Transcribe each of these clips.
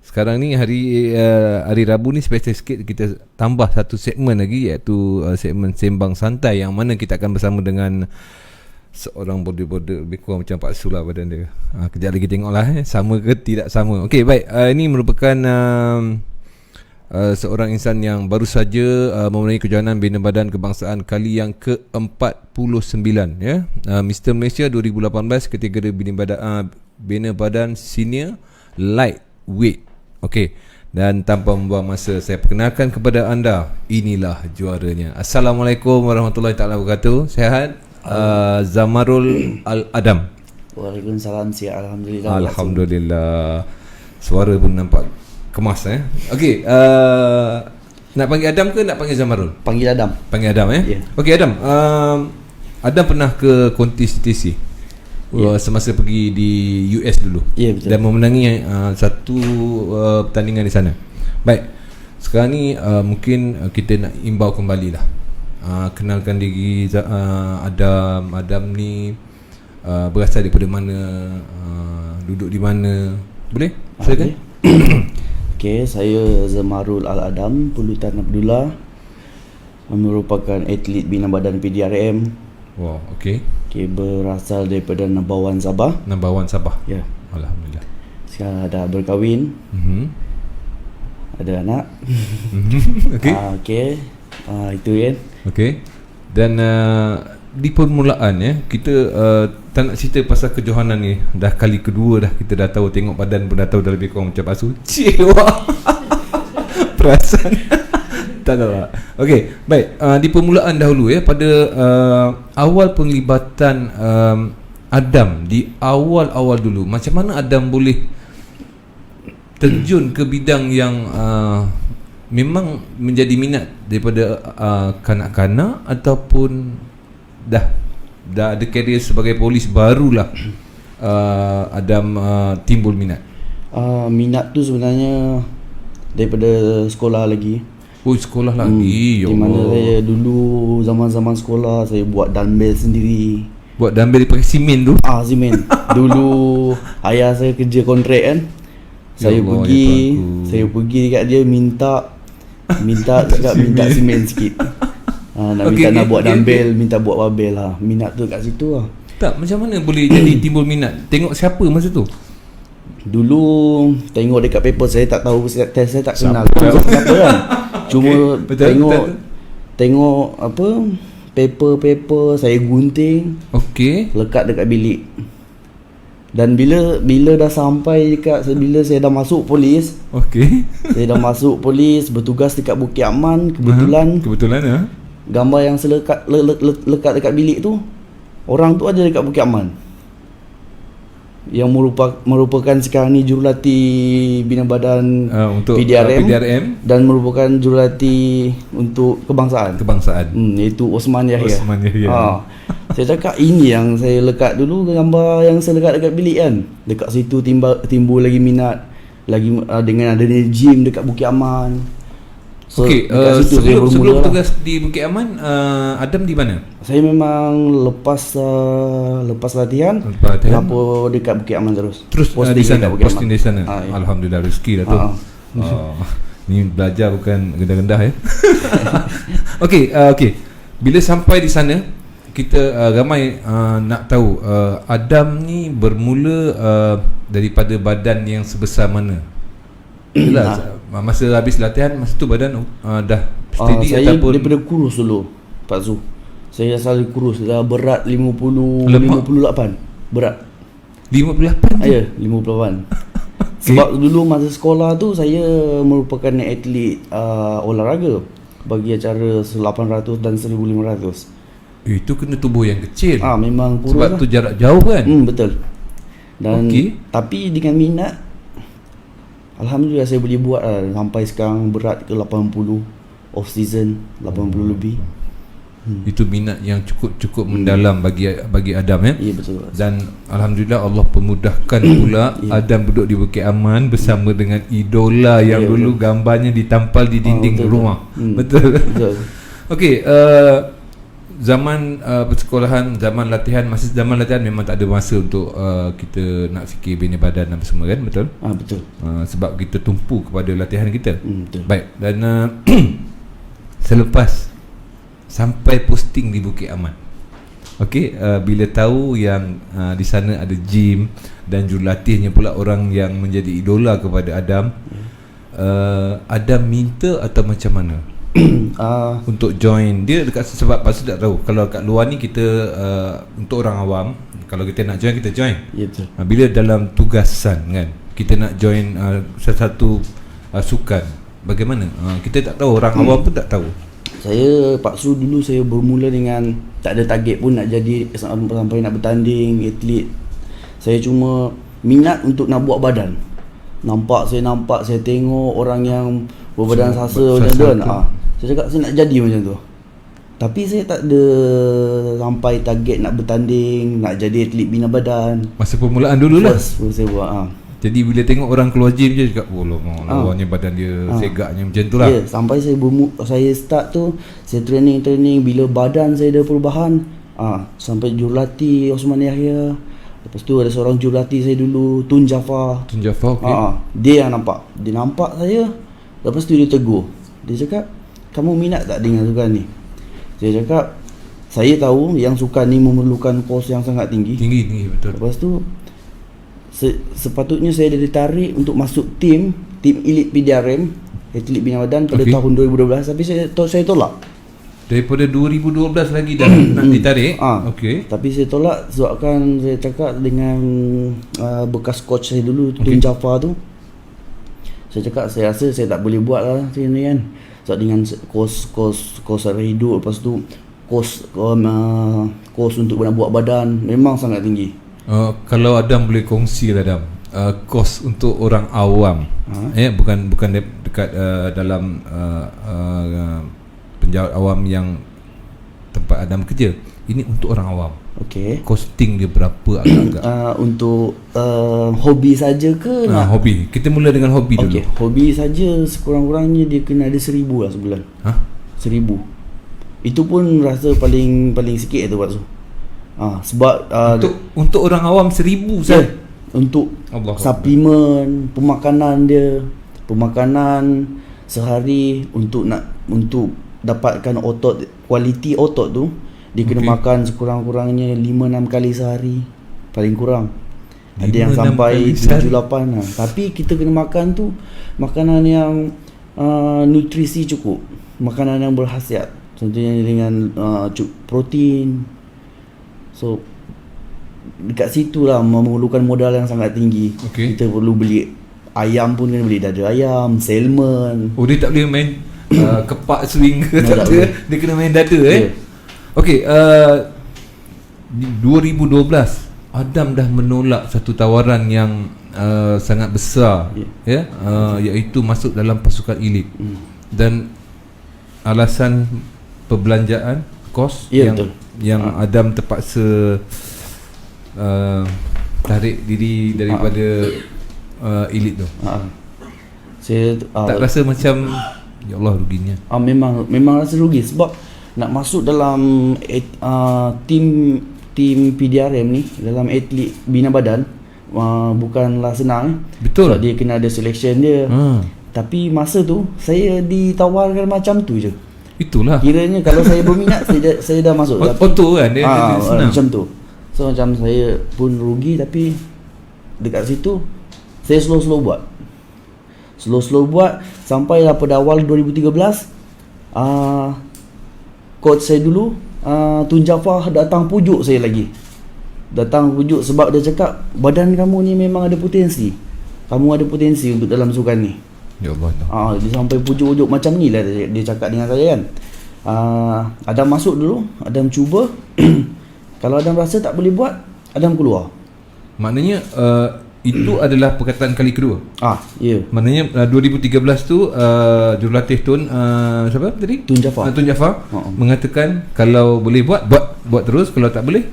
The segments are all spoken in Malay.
Sekarang ni hari Rabu ni special sikit, kita tambah satu segmen lagi, iaitu segmen Sembang Santai, yang mana kita akan bersama dengan seorang bodybuilder, lebih kurang macam Pak Sul lah badan dia. Kejap lagi tengoklah sama ke tidak sama. Okey, baik. Ini merupakan seorang insan yang baru saja memenuhi kejohanan Bina Badan Kebangsaan kali yang ke-49 ya. Mr Malaysia 2018 kategori Bina Badan Senior Lightweight. Okey, dan tanpa membuang masa, saya perkenalkan kepada anda, inilah juaranya. Assalamualaikum warahmatullahi taala wabarakatuh. Sihat? Zamarul Al-Adam. Waalaikumsalam, sihat, alhamdulillah. Alhamdulillah. Suara pun nampak kemas Okey, nak panggil Adam ke nak panggil Zamarul? Panggil Adam. Panggil Adam Yeah. Okey Adam, Adam pernah ke Kontis TTC semasa pergi di US dulu. Betul. Dan memenangi satu pertandingan di sana. Baik. Sekarang ni mungkin kita nak imbau kembali lah. Kenalkan diri Adam. Adam ni berasal daripada mana, duduk di mana. Boleh? Silakan. Okey, saya Zamarul Al-Adam Pulutan Abdullah, merupakan atlet Bina Badan PDRM. Wow, okey. Okey, berasal daripada Number 1 Sabah. Number 1 Sabah. Ya. Alhamdulillah. Sekarang dah berkahwin. Ada anak. Okey. Okey. Itu kan. Okey. Dan di permulaan kita tak nak cerita pasal kejohanan ni. Dah kali kedua dah kita dah tahu, tengok badan pun dah tahu dah lebih kurang macam Asu. Cewa. Perasan. Tak tahu lah. Okey, baik. Di permulaan dahulu pada awal penglibatan Adam, di awal-awal dulu, macam mana Adam boleh terjun ke bidang yang memang menjadi minat daripada kanak-kanak, ataupun dah ada karier sebagai polis, barulah Adam timbul minat? Minat tu sebenarnya daripada sekolah lagi. Sekolah lagi. Di mana saya dulu zaman-zaman sekolah, saya buat dumbbell sendiri. Buat dumbbell pakai simen tu? Simen. Dulu ayah saya kerja kontrak kan. Saya pergi dekat dia minta cakap minta simen sikit. Nak buat dumbbell, minta buat barbell lah. Minat tu kat situ lah. Tak, macam mana boleh jadi timbul minat? Tengok siapa masa tu? Dulu tengok dekat paper, saya tak tahu, saya tak kenal siapa kan. Cuma tengok apa, paper saya gunting. Okey. Lekat dekat bilik. Dan bila dah sampai dekat, bila saya dah masuk polis. Okey. Saya dah masuk polis, bertugas dekat Bukit Aman. Kebetulan gambar yang saya lekat dekat bilik tu, orang tu ada dekat Bukit Aman, yang merupakan sekarang ni jurulatih Bina Badan untuk PDRM dan merupakan jurulatih untuk kebangsaan. Iaitu Osman Yahya. Saya cakap ini yang saya lekat dulu, gambar yang saya lekat dekat bilik kan. Dekat situ timbul lagi minat lagi, dengan adanya gym dekat Bukit Aman. Okey, sebelum tugas di Bukit Aman, Adam di mana? Saya memang lepas latihan lapor dekat Bukit Aman terus di sana, posting di sana. Alhamdulillah, rezeki dah tu. Ni belajar bukan rendah-rendah Okey. Bila sampai di sana, kita ramai nak tahu Adam ni bermula daripada badan yang sebesar mana? Masa habis latihan, masa tu badan dah steady ataupun? Saya daripada kurus dulu, Pak Zu. Saya selalu kurus, dah berat 58. Berat 58 je? Ya, 58. Sebab dulu masa sekolah tu saya merupakan atlet olahraga bagi acara 800 dan 1500. Itu kena tubuh yang kecil. Memang kurus. Sebab tu jarak jauh kan? Betul. Dan tapi dengan minat, alhamdulillah saya boleh buat sampai sekarang berat ke 80, off season 80 lebih. Itu minat yang cukup mendalam bagi Adam Ya, betul. Dan alhamdulillah Allah pemudahkan pula Adam duduk di Bukit Aman bersama dengan idola yang dulu gambarnya ditampal di dinding rumah. Betul. Betul. Okey, zaman persekolahan, zaman latihan, masa zaman latihan memang tak ada masa untuk kita nak fikir bina badan apa semua kan, betul? Betul. Sebab kita tumpu kepada latihan kita. Betul. Baik, dan selepas sampai posting di Bukit Aman, okey, bila tahu yang di sana ada gym dan jurulatihnya pula orang yang menjadi idola kepada Adam, Adam minta atau macam mana? Untuk join dia dekat, sebab pasal tak tahu kalau kat luar ni kita untuk orang awam, kalau kita nak join kita join. Ya, betul. Bila dalam tugasan kan kita nak join sesuatu sukan, bagaimana? Kita tak tahu, orang awam pun tak tahu. Saya Pak Su dulu saya bermula dengan tak ada target pun nak jadi sampai nak bertanding atlet. Saya cuma minat untuk nak buat badan. Saya tengok orang yang berbadan sasa macam tu kan. Saya cakap saya nak jadi macam tu. Tapi saya tak ada sampai target nak bertanding, nak jadi atlet bina badan. Masa permulaan dululah. Saya buat. Jadi bila tengok orang keluar gym je cakap, oh lawannya badan dia segaknya macam tu lah. Sampai saya start tu, saya training bila badan saya ada perubahan. Sampai jurulatih Osman Yahya. Lepas tu ada seorang jurulatih saya dulu, Tun Jafar, okey. Dia yang nampak. Dia nampak saya. Lepas tu dia tegur. Dia cakap, kamu minat tak dengan sukan ni? Saya cakap, saya tahu yang sukan ni memerlukan kos yang sangat tinggi, betul. Lepas tu sepatutnya saya ditarik untuk masuk tim elite PDRM, atlet bina badan pada tahun 2012, tapi saya tolak. Daripada 2012 lagi dah nak ditarik. Okey. Tapi saya tolak sebabkan saya cakap dengan bekas coach saya dulu, Tun Jafar tu. Saya cakap saya rasa saya tak boleh buat lah sini kan. Sebab dengan kos sara hidup, lepas tu kos untuk nak buat badan memang sangat tinggi. Kalau Adam boleh kongsi lah Adam, kos untuk orang awam, bukan dekat dalam penjawat awam yang tempat Adam kerja. Ini untuk orang awam. Okey. Costing dia berapa agak-agak? Untuk hobi saja ke nak? Hobi. Kita mula dengan hobi dulu. Okey, hobi saja sekurang-kurangnya dia kena ada 1,000 lah sebulan. 1,000. Itu pun rasa paling sikit tu waktu. Sebab untuk orang awam 1,000 saja. Untuk suplemen, pemakanan sehari untuk dapatkan kualiti otot tu, dia kena makan sekurang-kurangnya 5-6 kali sehari paling kurang. Ada yang sampai 7-8 Tapi kita kena makan tu makanan yang nutrisi cukup, makanan yang berkhasiat. Contohnya dengan protein. So dekat situ lah memerlukan modal yang sangat tinggi. Kita perlu beli ayam pun, kena beli dada ayam, salmon. Dia tak boleh main kepak swing ke, tak ada. Dia kena main dada. Okey, 2012 Adam dah menolak satu tawaran yang sangat besar, iaitu masuk dalam pasukan elit. Dan alasan perbelanjaan, kos yang Adam terpaksa tarik diri daripada elit tu. Saya tak rasa macam ya Allah ruginya. Memang rasa rugi sebab nak masuk dalam tim PDRM ni, dalam atlet bina badan, bukanlah senang. Betul. Sebab dia kena ada selection dia. Tapi masa tu saya ditawarkan macam tu je. Itulah. Kiranya kalau saya berminat saya dah masuk. Auto kan dia senang. Macam tu. So macam saya pun rugi, tapi dekat situ saya slow buat sampailah pada awal 2013 coach saya dulu Tun Jafar datang pujuk saya lagi. Sebab dia cakap badan kamu ni memang ada potensi. Kamu ada potensi untuk dalam sukan ni. Ya Allah. Dia sampai pujuk-pujuk macam ni lah dia cakap dengan saya kan. Adam masuk dulu, Adam cuba. Kalau Adam rasa tak boleh buat, Adam keluar. Maknanya itu adalah perkataan kali kedua. Ya. Maknanya 2013 tu jurulatih Tun siapa tadi? Tun Jafar mengatakan kalau boleh buat terus, kalau tak boleh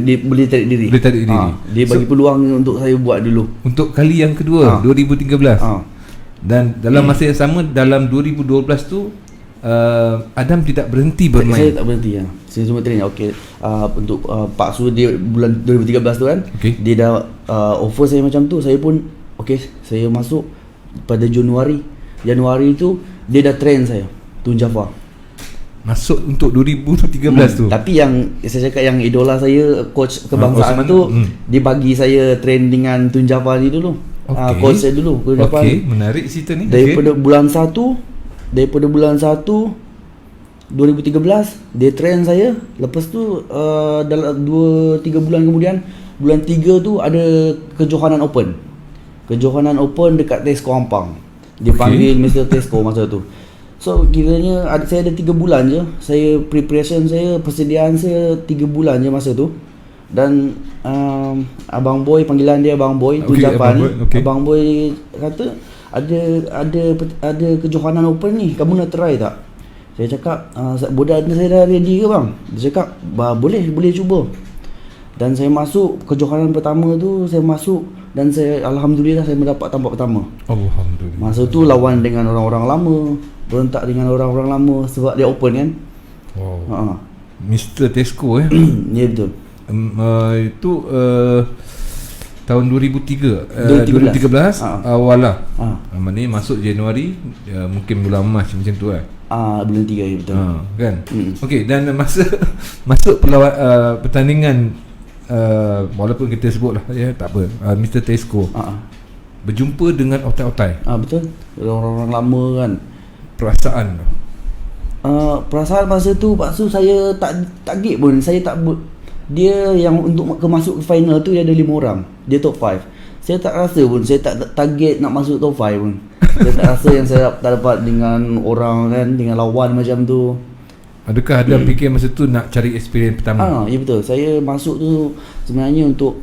dia boleh tarik diri. Dia bagi peluang untuk saya buat dulu. Untuk kali yang kedua 2013. Dan dalam masa yang sama dalam 2012 tu Adam tidak berhenti bermain. Saya tak berhenti ya. Saya cuma training. Okey. Untuk Pak Su dia bulan 2013 tu kan. Okay. Dia dah offer saya macam tu. Saya pun okey, saya masuk pada Januari tu dia dah train saya Tun Jafar. Masuk untuk 2013 tu. Tapi yang saya cakap yang idola saya, coach kebangsaan Osman tu, dia bagi saya train dengan Tun Jafar ni dulu. Coach saya dulu Tun Jafar. Okey, menarik cerita ni. Daripada bulan 1 2013 dia train saya. Lepas tu dalam 2-3 bulan kemudian, bulan 3 tu ada kejohanan open dekat Tesco Ampang. Dia panggil Mr. Tesco masa tu. So kiranya saya ada 3 bulan je. Saya preparation saya, persediaan saya 3 bulan je masa tu. Dan Abang Boy, panggilan dia Abang Boy, Tun Jafar ni. Abang Boy kata ada kejohanan open ni, kamu nak try tak? Saya cakap bodan saya dah ready ke bang? Dia cakap boleh cuba. Dan saya masuk kejohanan pertama tu, saya masuk dan saya alhamdulillah saya mendapat tempat pertama. Alhamdulillah. Masa tu lawan dengan orang-orang lama, berontak dengan orang-orang lama sebab dia open kan. Wow. Mr. Tesco Ya betul. Itu tahun 2013 awal lah. Maknanya masuk Januari, mungkin bulan Mac macam tu kan. Bulan 3 ya betul. Kan. Okey, dan masa masuk pertandingan, walaupun kita sebut lah ya, tak apa, Mr. Tesco berjumpa dengan otai-otai. Betul. Orang-orang lama kan. Perasaan masa tu Pak Su, saya tak gate pun. Saya tak dia yang untuk masuk ke final tu dia ada 5 orang. Dia top 5. Saya tak rasa pun, saya tak target nak masuk top 5 pun. Saya tak rasa yang saya tak dapat dengan orang kan, dengan lawan macam tu. Adakah ada fikir masa tu nak cari experience pertama? Ya betul. Saya masuk tu sebenarnya untuk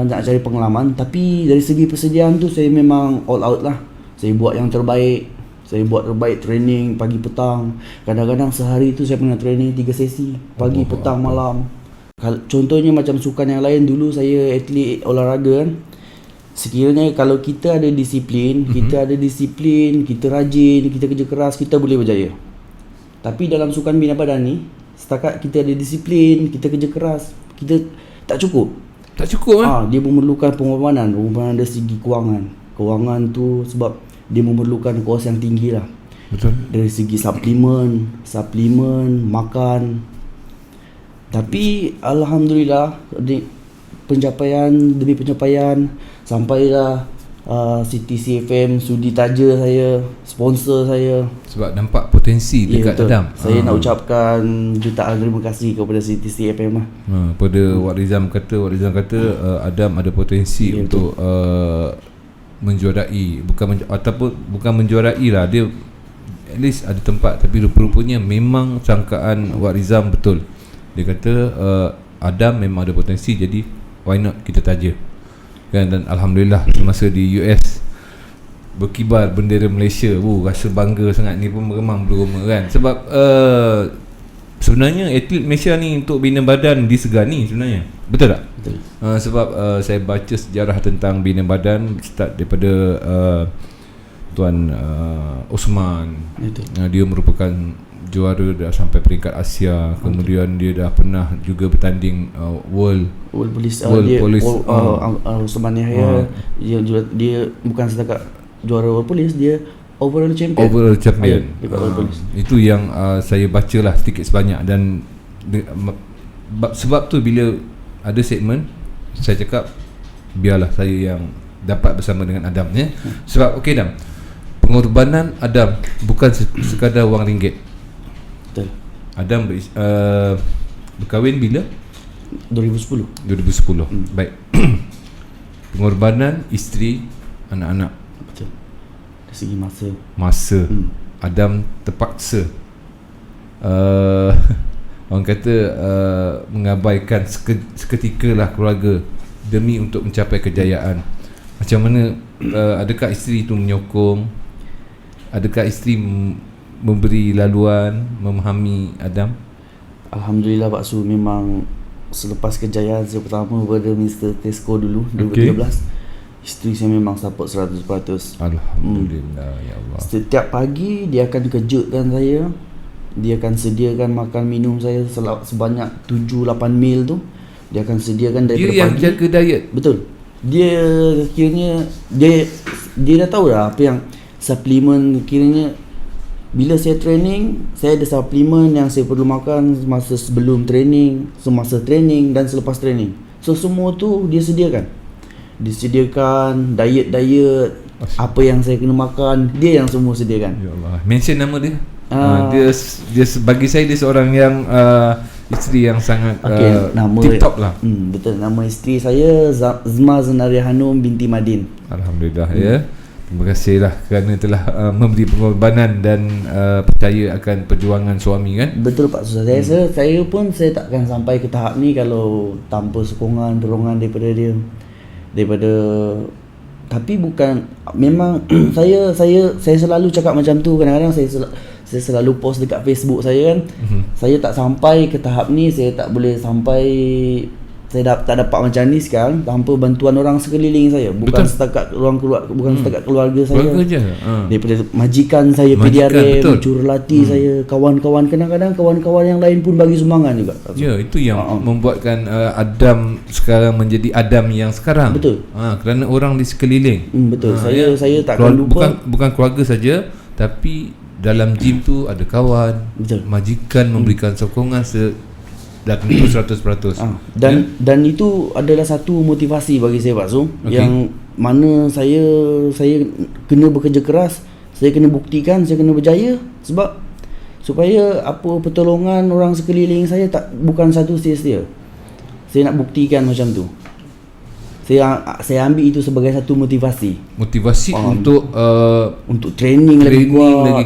nak cari pengalaman. Tapi dari segi persediaan tu saya memang all out lah. Saya buat yang terbaik. Saya buat terbaik training pagi petang. Kadang-kadang sehari tu saya pernah training 3 sesi, pagi, petang, malam. Contohnya macam sukan yang lain, dulu saya atlet olahraga kan. Sekiranya kalau kita ada disiplin, kita rajin, kita kerja keras, kita boleh berjaya. Tapi dalam sukan bina badan ni, setakat kita ada disiplin, kita kerja keras, kita tak cukup. Dia memerlukan pengorbanan dari segi kewangan tu, sebab dia memerlukan kos yang tinggi lah. Betul. Dari segi suplemen, makan. Tapi alhamdulillah pencapaian demi pencapaian, sampailah CTCFM sudi taja saya, sponsor saya. Sebab nampak potensi dekat Adam. Saya nak ucapkan jutaan terima kasih kepada CTCFM lah. Pada Wak Rizam kata Adam ada potensi untuk menjuarai, bukan menjuarai lah, dia at least ada tempat. Tapi rupa-rupanya memang sangkaan Wak Rizam betul. Dia kata Adam memang ada potensi, jadi why not kita taja kan. Dan alhamdulillah semasa di US berkibar bendera Malaysia, rasa bangga sangat. Ni pun meremang berumur kan. Sebab sebenarnya atlet Malaysia ni untuk bina badan disegani sebenarnya. Betul tak? Betul. Sebab saya baca sejarah tentang bina badan, start daripada Tuan Osman. Dia merupakan juara dah sampai peringkat Asia. Kemudian dia dah pernah juga bertanding World Police. Osman Yahya dia bukan setakat juara World Police, dia overall champion. Itu yang saya bacalah sedikit sebanyak. Dan sebab tu bila ada segmen, saya cakap biarlah saya yang dapat bersama dengan Adam ya. Sebab okey Adam, pengorbanan Adam bukan sekadar wang ringgit. Betul. Adam berkahwin bila? 2010. Baik. Pengorbanan isteri, anak-anak. Betul. Dari segi masa. Adam terpaksa orang kata mengabaikan seketika keluarga demi untuk mencapai kejayaan. Macam mana adakah isteri itu menyokong? Adakah isteri memberi laluan, memahami Adam? Alhamdulillah Pak Su, memang selepas kejayaan saya pertama pada Mr. Tesco dulu 2013, Isteri saya memang support 100%. Alhamdulillah. Ya Allah. Setiap pagi dia akan kejutkan saya. Dia akan sediakan makan minum saya sebanyak 7-8 meal tu. Dia akan sediakan daripada Dia yang pagi. jaga diet. Betul. Dia kiranya dia dah tahu dah apa yang suplemen, kiranya bila saya training, saya ada suplemen yang saya perlu makan masa sebelum training, semasa training dan selepas training. So semua tu dia sediakan. Disediakan diet apa yang saya kena makan, dia yang semua sediakan. Ya Allah. Mention nama dia. Dia bagi saya dia seorang yang isteri yang sangat tip top lah. Betul, nama isteri saya Zma Zenaria Hanum binti Madin. Alhamdulillah ya. Terima kasihlah kerana telah memberi pengorbanan dan percaya akan perjuangan suami kan. Betul Pak Susah. Saya pun saya takkan sampai ke tahap ni kalau tanpa sokongan, dorongan daripada dia. Tapi bukan, memang saya selalu cakap macam tu. Kadang-kadang saya selalu post dekat Facebook saya kan. Saya tak sampai ke tahap ni, saya tak boleh sampai, saya tak dapat macam ni sekarang tanpa bantuan orang sekeliling saya. Bukan setakat setakat keluarga saya. Daripada majikan saya, PDRM, jurulatih saya, kawan-kawan, kadang-kadang kawan-kawan yang lain pun bagi sumbangan juga. Ya, itu yang membuatkan Adam sekarang menjadi Adam yang sekarang. Betul. Kerana orang di sekeliling. Betul. Saya takkan lupa. Bukan keluarga saja, tapi dalam gym tu ada kawan, betul, majikan memberikan sokongan dah tentu 100%. Dan itu adalah satu motivasi bagi saya Pak Zul, yang mana saya kena bekerja keras, saya kena buktikan, saya kena berjaya, sebab supaya apa pertolongan orang sekeliling saya bukan satu sia-sia. Saya nak buktikan macam tu. Saya ambil itu sebagai satu motivasi untuk training lagi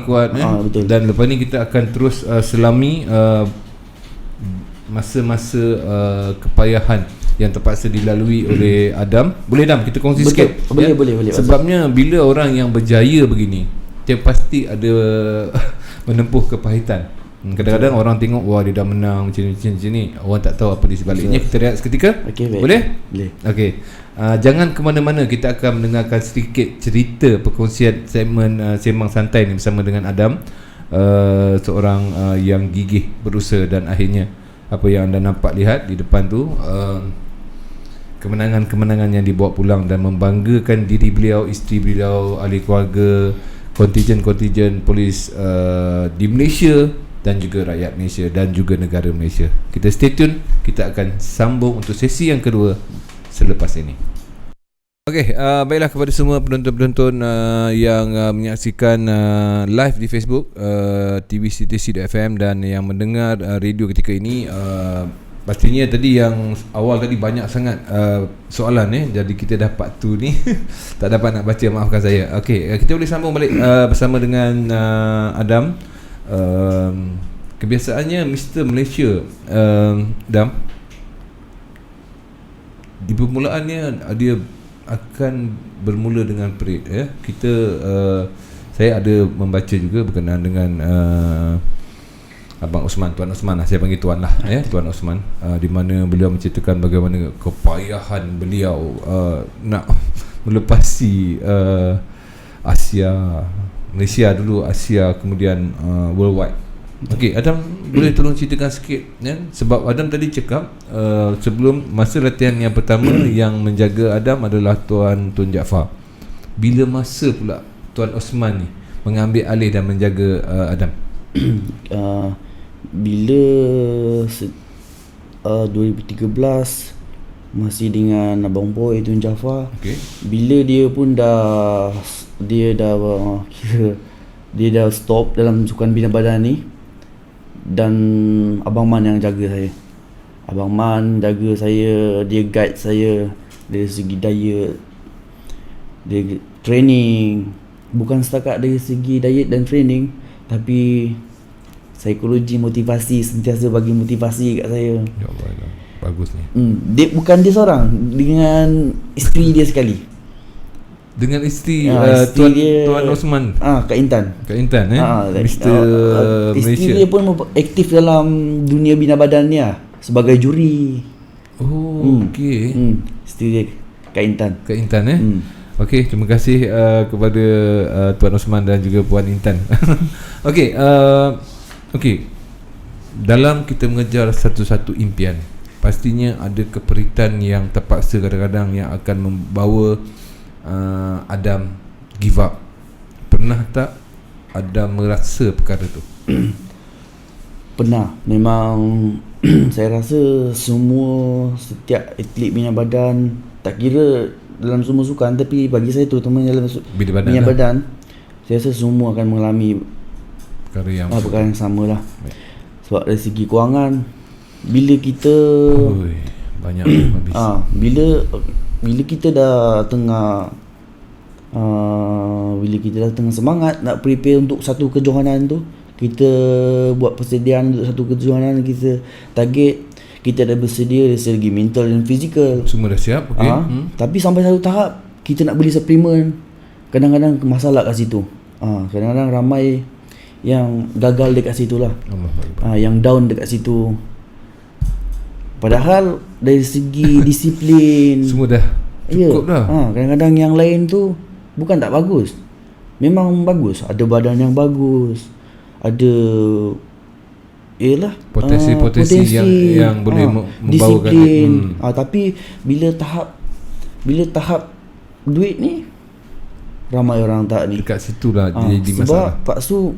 kuat betul. Dan lepas ni kita akan terus selami masa-masa kepayahan yang terpaksa dilalui oleh Adam. Boleh Adam kita kongsi sikit? Boleh. Sebabnya bila orang yang berjaya begini, dia pasti ada menempuh kepahitan. Kadang-kadang orang tengok, wah dia dah menang macam ni, orang tak tahu apa di sebaliknya. Kita rehat seketika. Boleh? Okey. Jangan ke mana-mana, kita akan mendengarkan sedikit cerita perkongsian segmen Sembang Santai ni bersama dengan Adam, seorang yang gigih berusaha, dan akhirnya apa yang anda nampak lihat di depan tu, kemenangan-kemenangan yang dibawa pulang dan membanggakan diri beliau, isteri beliau, ahli keluarga, kontijen-kontijen polis di Malaysia dan juga rakyat Malaysia dan juga negara Malaysia. Kita stay tune, kita akan sambung untuk sesi yang kedua selepas ini. Okey, baiklah kepada semua penonton-penonton yang menyaksikan live di Facebook tvctc.fm dan yang mendengar radio ketika ini. Pastinya tadi yang awal tadi banyak sangat soalan jadi kita dah part 2 ni tak dapat nak baca, maafkan saya. Okey, kita boleh sambung balik bersama dengan Adam. Kebiasaannya Mr. Malaysia, Adam, di permulaannya dia akan bermula dengan parade ya. Kita saya ada membaca juga berkenaan dengan Abang Osman, Tuan Osman lah, saya panggil Tuan lah ya, Tuan Osman, di mana beliau menceritakan bagaimana kepayahan beliau nak melepasi Asia, Malaysia dulu, Asia, kemudian worldwide. Okey, Adam boleh tolong ceritakan sikit ya? Sebab Adam tadi cakap sebelum masa latihan yang pertama yang menjaga Adam adalah Tuan Jaafar. Bila masa pula Tuan Osman ni mengambil alih dan menjaga Adam? Bila 2013 masih dengan Abang Boy, Tuan Jaafar. Bila dia pun dah stop dalam Sukan Bina Badan ni, dan Abang Man yang jaga saya. Abang Man jaga saya, dia guide saya dari segi diet, dia training, bukan setakat dari segi diet dan training, tapi psikologi, motivasi, sentiasa bagi motivasi kat saya. Ya Allah, bagus ni. Dia seorang dengan isteri dia sekali. Dengan isteri Tuan Osman, Kak Intan. Mr. Isteri Malaysia. dia pun aktif dalam dunia bina badan ni sebagai juri. Okey. Isteri dia Kat Intan. Kat Intan Okey, terima kasih kepada Tuan Osman dan juga Puan Intan. Okey, okey. Dalam kita mengejar satu-satu impian, pastinya ada keperitan yang terpaksa kadang-kadang yang akan membawa Adam give up. Pernah tak Adam merasa perkara tu? Pernah. Memang saya rasa setiap atlet minyak badan, tak kira dalam semua sukan, tapi bagi saya terutamanya dalam minyak badan, saya rasa semua akan mengalami perkara yang sama lah. Sebab dari segi kewangan, bila kita banyak habis. Bila kita dah tengah semangat nak prepare untuk satu kejohanan tu, kita buat persediaan untuk satu kejohanan, kita target, kita dah bersedia dari segi mental dan fizikal, semua dah siap. Tapi sampai satu tahap kita nak beli suplemen, kadang-kadang masalah kat situ. Kadang-kadang ramai yang gagal dekat situ lah. Yang down dekat situ. Padahal dari segi disiplin semua dah cukup dah. Kadang-kadang yang lain tu bukan tak bagus, memang bagus. Ada badan yang bagus, ada potensi yang boleh membawakan disiplin. Tapi bila tahap duit ni, ramai orang tak ni. Dekat situlah dia jadi masalah. Sebab paksu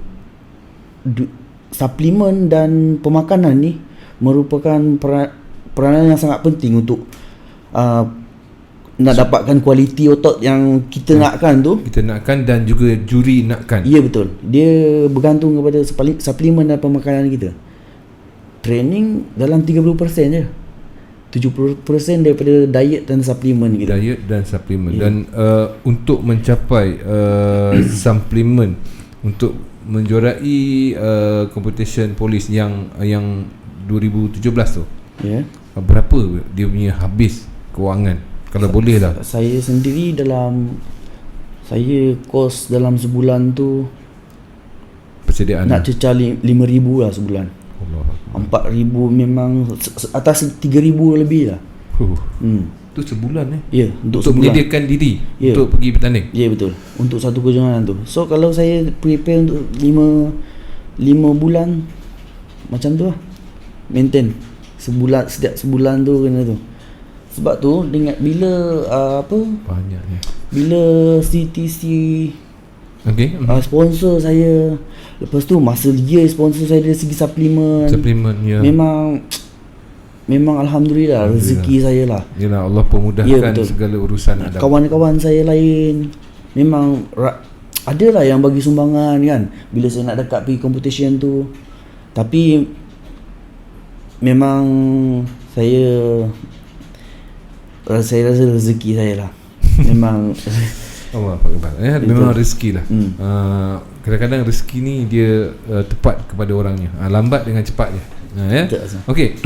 suplemen dan pemakanan ni merupakan peranan yang sangat penting untuk nak dapatkan kualiti otot yang kita nakkan tu. Kita nakkan dan juga juri nakkan. Ya, betul. Dia bergantung kepada suplemen dan pemakanan kita. Training dalam 30% je. 70% daripada diet dan suplemen kita. Diet dan suplemen. Dan untuk mencapai suplemen untuk menjuarai competition polis yang 2017 tu. Berapa dia punya habis kewangan? Kalau boleh lah. Saya sendiri saya kos dalam sebulan tu persediaan nak cecah 5,000 lah sebulan. 4,000 memang atas 3,000 lebih lah. Tu sebulan Ya, untuk menyediakan diri untuk pergi bertanding. Ya, betul. Untuk satu kejohanan tu. So kalau saya prepare untuk 5 bulan macam tu lah, maintain setiap sebulan tu kena tu. Sebab tu dengan bila banyaknya, bila CTC sponsor saya, lepas tu masa dia sponsor saya dari segi suplemen memang alhamdulillah rezeki saya lah. Yalah, Allah pemudahkan segala urusan Adam. Kawan-kawan saya lain memang ada lah yang bagi sumbangan kan bila saya nak dekat pergi competition tu. Tapi memang saya rasa rezeki saya lah. Memang Allah memang rezeki lah. Kadang-kadang rezeki ni dia tepat kepada orangnya, lambat dengan cepat je. Okey.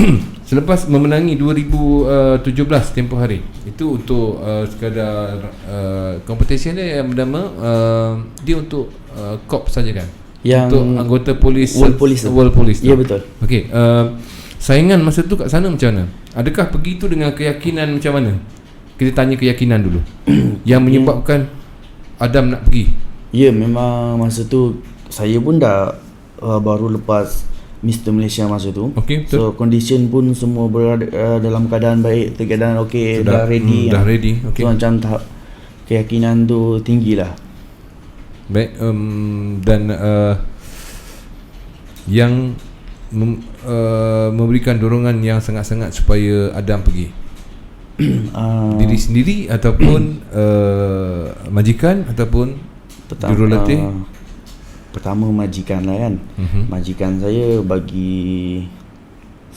Selepas memenangi 2017 tempoh hari, itu untuk sekadar competition dia yang bernama dia untuk corps saja kan? Yang untuk anggota polis, World Police. Ya, betul. Okey. Saingan masa tu kat sana macam mana? Adakah pergi tu dengan keyakinan macam mana? Kita tanya keyakinan dulu yang menyebabkan Adam nak pergi. Ya, memang masa tu saya pun dah baru lepas Mr. Malaysia masa tu. So condition pun semua berada dalam keadaan baik, keadaan okey, dah ready. Dah ready. So macam tahap keyakinan tu tinggilah. Baik, dan yang memberikan dorongan yang sangat-sangat supaya Adam pergi. Diri sendiri ataupun majikan ataupun jurulatih? Pertama majikan lah kan. Majikan saya bagi,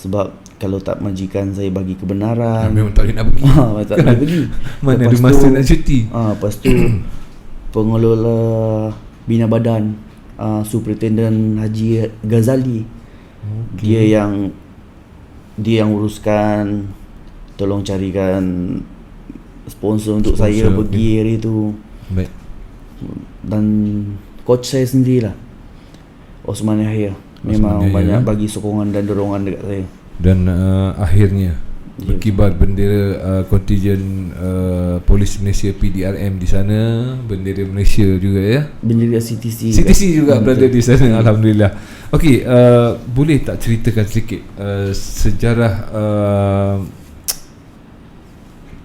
sebab kalau tak majikan saya bagi kebenaran, memang tak nak pergi. Tak nak pergi. Mana ada masa nak cuti. Lepas tu pengelola bina badan, Superintendent Haji Ghazali, dia yang uruskan, tolong carikan sponsor untuk saya pergi hari tu. Baik. Dan coach saya sendirilah, Osman Yahya, memang banyak bagi sokongan dan dorongan dekat saya. Dan akhirnya berkibar bendera kontijen Polis Malaysia PDRM di sana, bendera Malaysia juga ya. Bendera CTC juga berada di sana. Alhamdulillah. Okey, boleh tak ceritakan sedikit sejarah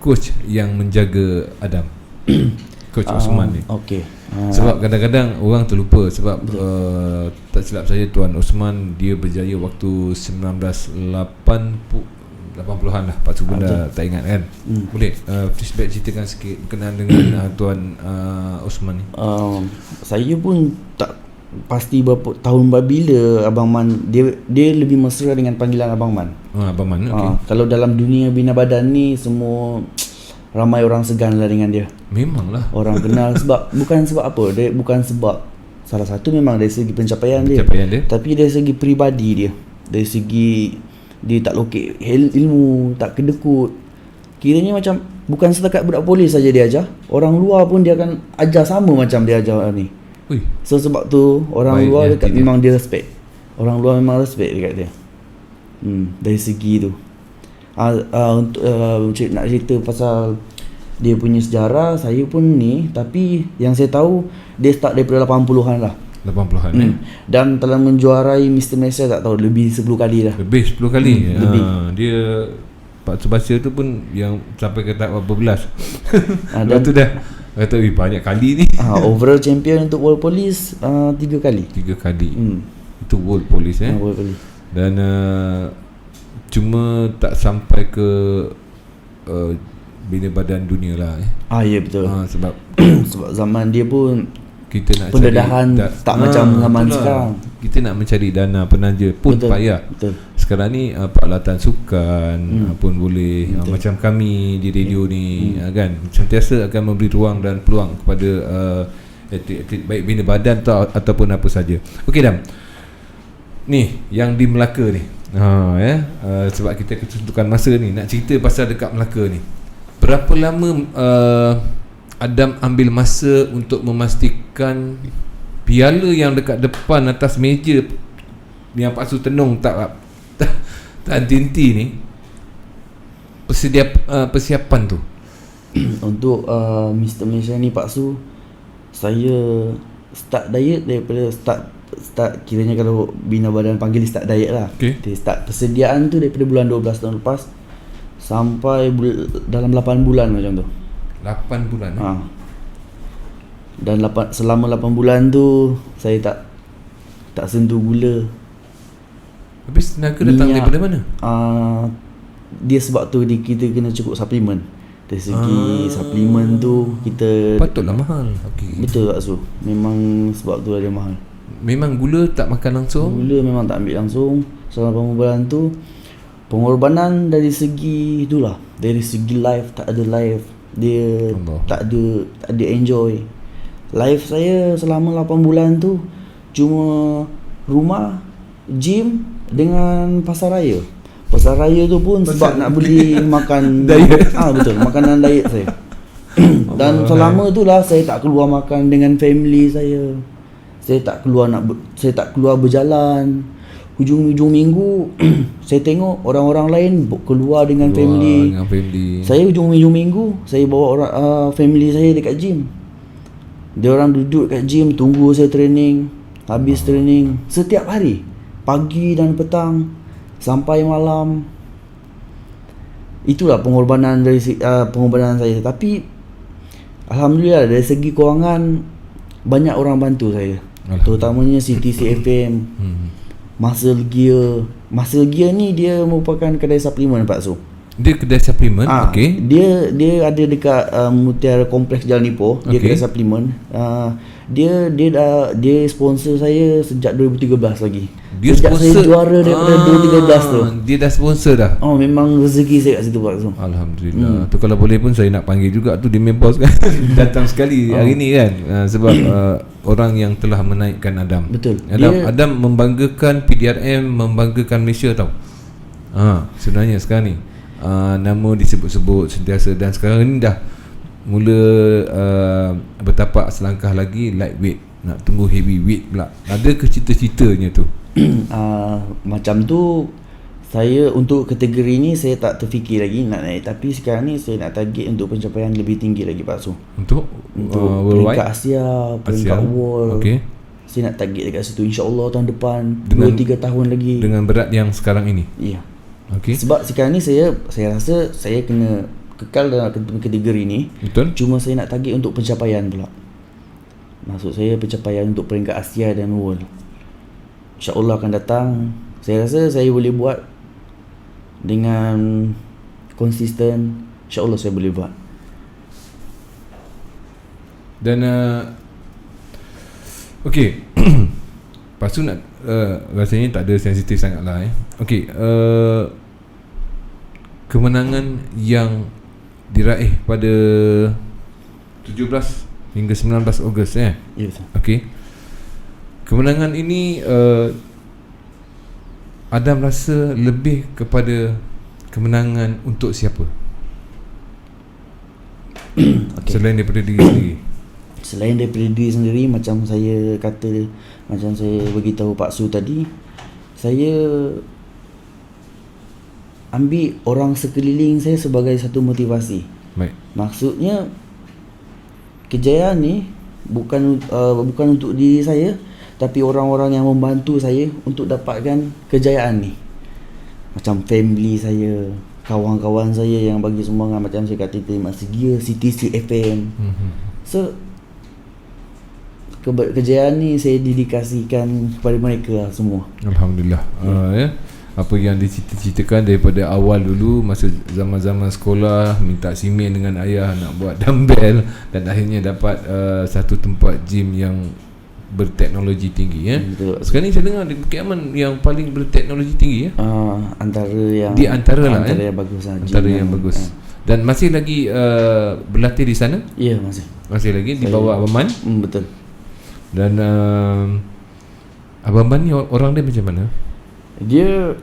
coach yang menjaga Adam? Coach Osman ni. Okey. Sebab kadang-kadang orang terlupa sebab tak silap saya Tuan Osman dia berjaya waktu 80-an lah. Pak Subunda tak ingat kan. Boleh flashback ceritakan sikit berkenaan dengan Tuan Osman ni. Saya pun tak pasti berapa tahun bila Abang Man dia lebih mesra dengan panggilan Abang Man. Abang Man, okey. Kalau dalam dunia bina badan ni semua ramai orang segan lah dengan dia. Memanglah. Orang kenal sebab bukan sebab apa, dia bukan sebab salah satu memang dari segi pencapaian dia. Tapi dari segi peribadi dia. Dari segi dia tak lokek ilmu, tak kedekut. Kiranya macam bukan setakat budak polis saja dia ajar, orang luar pun dia akan ajar sama macam dia ajar ni. Ui. So sebab tu orang baik luar dekat memang dia respect. Orang luar memang respect dekat dia. Dari segi tu. Untuk nak cerita pasal dia punya sejarah, saya pun ni, tapi yang saya tahu dia start daripada 80-an lah. 80-an Dan telah menjuarai Mr. Malaysia tak tahu lebih 10 kali dah. Lebih 10 kali. Lebih. Dia Pak Subasa tu pun yang sampai ke tahap berapa belas. Dan tu dah kata banyak kali ni. Overall champion untuk World Police 3 kali. 3 kali. Itu World Police World Police. Dan cuma tak sampai ke bina badan dunia lah Ya betul. sebab sebab zaman dia pun kita nak pendedahan cari tak macam zaman sekarang. Kita nak mencari dana penaja pun payah. Betul. Sekarang ni peralatan sukan pun boleh. Macam kami di radio ni kan sentiasa akan memberi ruang dan peluang kepada atlet baik bina badan ataupun apa saja. Okey Dam, ni yang di Melaka ni sebab kita ketentukan masa ni nak cerita pasal dekat Melaka ni. Berapa lama Adam ambil masa untuk memastikan piala yang dekat depan atas meja yang Pak Su tenung tak henti ni persiapan tu? Untuk Mr. Malaysia ni Pak Su, saya start diet daripada start kiranya kalau bina badan panggil start diet lah. Dia start persediaan tu daripada bulan 12 tahun lepas sampai dalam 8 bulan macam tu. 8 bulan Dan selama 8 bulan tu saya tak sentuh gula. Habis tenaga datang daripada mana? Dia sebab tu kita kena cukup suplemen. Dari segi suplemen tu kita patutlah mahal. Betul tak Su? Memang sebab tu dia mahal. Memang gula tak makan langsung? Gula memang tak ambil langsung. Selama 8 bulan tu pengorbanan dari segi itulah, dari segi life tak ada life. Dia tak ada enjoy. Life saya selama 8 bulan tu cuma rumah, gym dengan pasar raya. Pasar raya tu pun sebab nak beli makan diet. Betul, makanan diet saya. Dan selama tu lah saya tak keluar makan dengan family saya. Saya tak keluar berjalan. Hujung minggu saya tengok orang-orang lain keluar dengan family. Saya hujung minggu saya bawa orang family saya dekat gym. Dia orang duduk kat gym tunggu saya training. Habis training setiap hari, pagi dan petang sampai malam. Itulah pengorbanan saya. Tapi alhamdulillah dari segi kewangan banyak orang bantu saya. Terutamanya CTC FM. Muscle Gear ni dia merupakan kedai suplemen Pak Su. Dia kedai suplemen. Okey. Dia ada dekat Mutiara Kompleks Jalan Ipoh. Dia kedai suplemen. Dia sponsor saya sejak 2013 lagi. Dia sejak sponsor, saya juara daripada 2013 tu. Dia dah sponsor dah. Memang rezeki saya kat situ Pak Su. Alhamdulillah. Tu kalau boleh pun saya nak panggil juga tu dia main boss kan. Datang sekali hari ni kan. Sebab orang yang telah menaikkan Adam. Betul. Adam membanggakan PDRM, membanggakan Malaysia tau. Sebenarnya sekarang ni nama disebut-sebut sentiasa dan sekarang ni dah mula bertapak selangkah lagi lightweight, nak tunggu heavyweight pula. Ada ke cita-citanya tu? Macam tu Saya untuk kategori ni saya tak terfikir lagi nak naik, tapi sekarang ni saya nak target untuk pencapaian lebih tinggi lagi Pak Su. Untuk peringkat Asia, peringkat world. Okay. Saya nak target dekat situ, insya-Allah tahun depan, 2-3 tahun lagi. Dengan berat yang sekarang ini. Ya. Okay. Sebab sekarang ni saya rasa saya kena kekal dalam kategori ni. Betul. Cuma saya nak target untuk pencapaian pula. Maksud saya pencapaian untuk peringkat Asia dan world. InsyaAllah akan datang. Saya rasa saya boleh buat dengan konsisten. InsyaAllah saya boleh buat. Dan okay. Lepas tu nak rasanya tak ada sensitif sangat lah Okay, kemenangan yang diraih pada 17 hingga 19 Ogos Ya betul. Okay. Kemenangan ini Adam rasa lebih kepada kemenangan untuk siapa? Okay. Selain daripada diri sendiri. Selain daripada diri sendiri, macam saya beritahu Pak Su tadi, saya ambil orang sekeliling saya sebagai satu motivasi. Baik. Maksudnya kejayaan ni bukan untuk diri saya, tapi orang-orang yang membantu saya untuk dapatkan kejayaan ni. Macam family saya, kawan-kawan saya yang bagi sumbangan, macam saya kata Terima Segia, CTC FM. So kejayaan ni saya dedikasikan kepada mereka lah semua. Alhamdulillah. Ya. Apa yang dicita-citakan daripada awal dulu, masa zaman-zaman sekolah, minta simen dengan ayah nak buat dumbbell, dan akhirnya dapat satu tempat gym yang berteknologi tinggi ya. Sekarang ni saya dengar di Bukit Aman yang paling berteknologi tinggi ya. Antara yang yang bagus lah. Antara yang bagus. Dan masih lagi berlatih di sana? Ya, masih. Masih lagi di bawah Abang Man? Betul. Dan Abang Man ni orang dia macam mana? Dia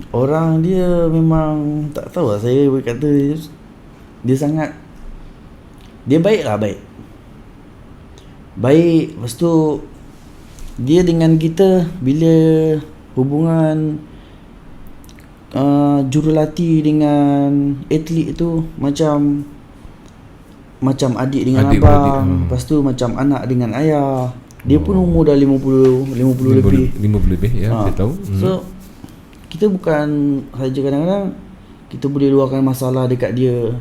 orang dia memang tak tahu lah, saya berkata dia sangat, dia baik lah, baik. Lepas tu dia dengan kita bila hubungan jurulatih dengan atlet tu macam adik dengan abang, lepas tu macam anak dengan ayah. Dia pun umur dah 50 lebih ya, saya tahu. So kita bukan saja, kadang-kadang kita boleh luahkan masalah dekat dia,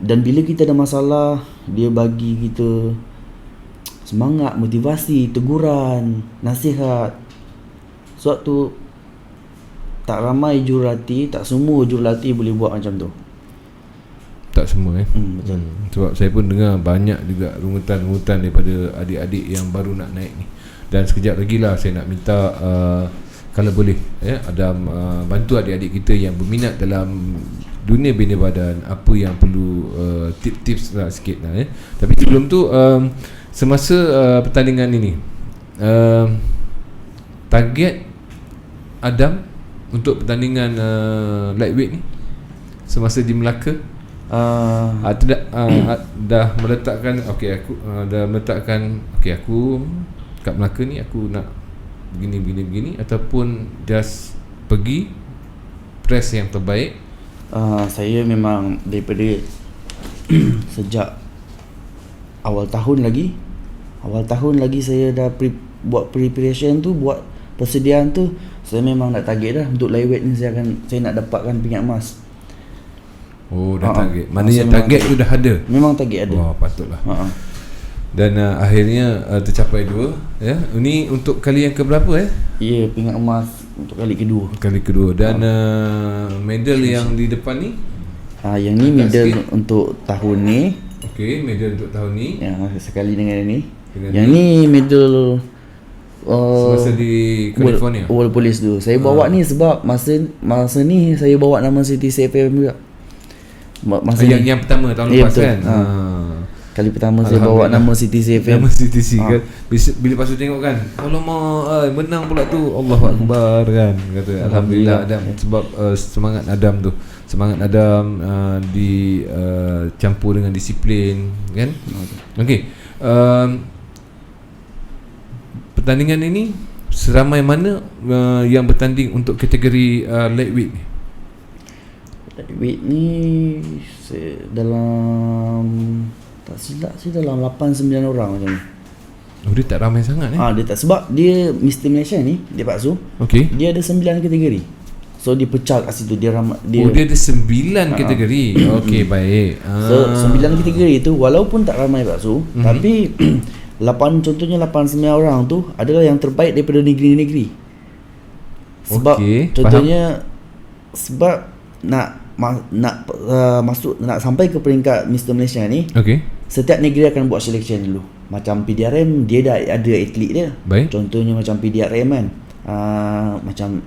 dan bila kita ada masalah, dia bagi kita semangat, motivasi, teguran, nasihat. Sebab tu tak ramai jurulatih, tak semua jurulatih boleh buat macam tu. Tak semua betul. Sebab saya pun dengar banyak juga rungutan daripada adik-adik yang baru nak naik ni. Dan sekejap lagi lah saya nak minta kalau boleh Adam bantu adik-adik kita yang berminat dalam dunia bina badan, apa yang perlu tips lah sikit lah Tapi sebelum tu semasa pertandingan ini, target Adam untuk pertandingan lightweight ni semasa di Melaka, dah meletakkan aku kat Melaka ni aku nak begini, ataupun just pergi press yang terbaik? Saya memang daripada sejak awal tahun lagi saya dah buat preparation tu, buat persediaan tu. Saya memang nak target dah untuk lightweight ni, saya nak dapatkan pingat emas. Oh, dah target. Maknanya target tu dah ada. Memang target ada. Wah, patutlah. Dan akhirnya tercapai 2 ya. Ini untuk kali yang keberapa Ya, pingat emas untuk kali kedua. Dan medal yang di depan ni? Yang ni medal untuk tahun ni. Okey, medal untuk tahun ni. Ya, sekali dengan ni. Yang ni medal semasa di California. World Police tu. Saya bawa ni sebab masa ni saya bawa nama CTC FM juga. Masa yang pertama tahun lepas kan. Kali pertama saya bawa nama CTC FM. Nama CTC kan. Bila pas tu tengok kan, alamak menang pula tu, Allahu Akbar kan. Kata alhamdulillah Adam. Sebab semangat Adam tu, dicampur dengan disiplin kan. Okey. Pertandingan ini seramai mana yang bertanding untuk kategori lightweight ni? Lightweight ni dalam, tak silap sih dalam 8-9 orang macam ni. Oh, dia tak ramai sangat Dia tak, sebab dia Mr. Malaysia ni, dia Pak Su, Okey. dia ada 9 kategori. So dia pecah kat situ, dia dia ada 9 kategori. Okey, baik. So 9 kategori tu walaupun tak ramai Pak Su, tapi 8 9 orang tu adalah yang terbaik daripada negeri-negeri. Sebab contohnya sebab nak masuk, nak sampai ke peringkat Mr. Malaysia ni, setiap negeri akan buat selection dulu. Macam PDRM dia dah ada atlet dia. Baik. Contohnya macam PDRM kan, macam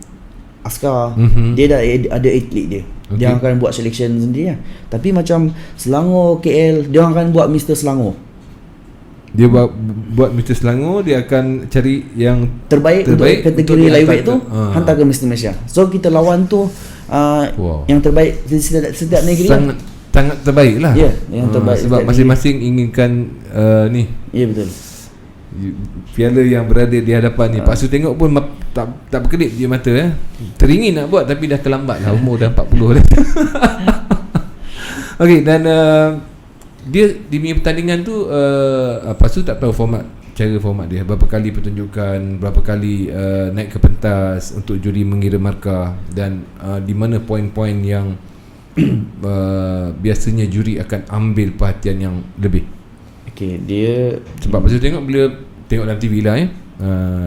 Askar, dia dah ada atlet dia. Dia akan buat selection sendiri lah. Tapi macam Selangor, KL, dia akan buat Mr. Selangor. Dia buat Mr. Selangor, dia akan cari yang terbaik untuk kategori lightweight tu, hantar ke Mr. Malaysia. So kita lawan tu yang terbaik setiap negeri. Sangat terbaik lah. Ya, yang terbaik. Sebab masing-masing inginkan ni. Ya, betul. Piala yang berada di hadapan ni. Pak Su tengok pun tak berkedip dia mata teringin nak buat, tapi dah terlambat lah, umur dah 40 dah. Okey, dan dia di punya pertandingan tu Pak Su tak tahu cara format dia, berapa kali pertunjukan, berapa kali naik ke pentas untuk juri mengira markah, dan di mana poin-poin yang biasanya juri akan ambil perhatian yang lebih. Okey, dia sebab Pak Su tengok bila tengok dalam TV lah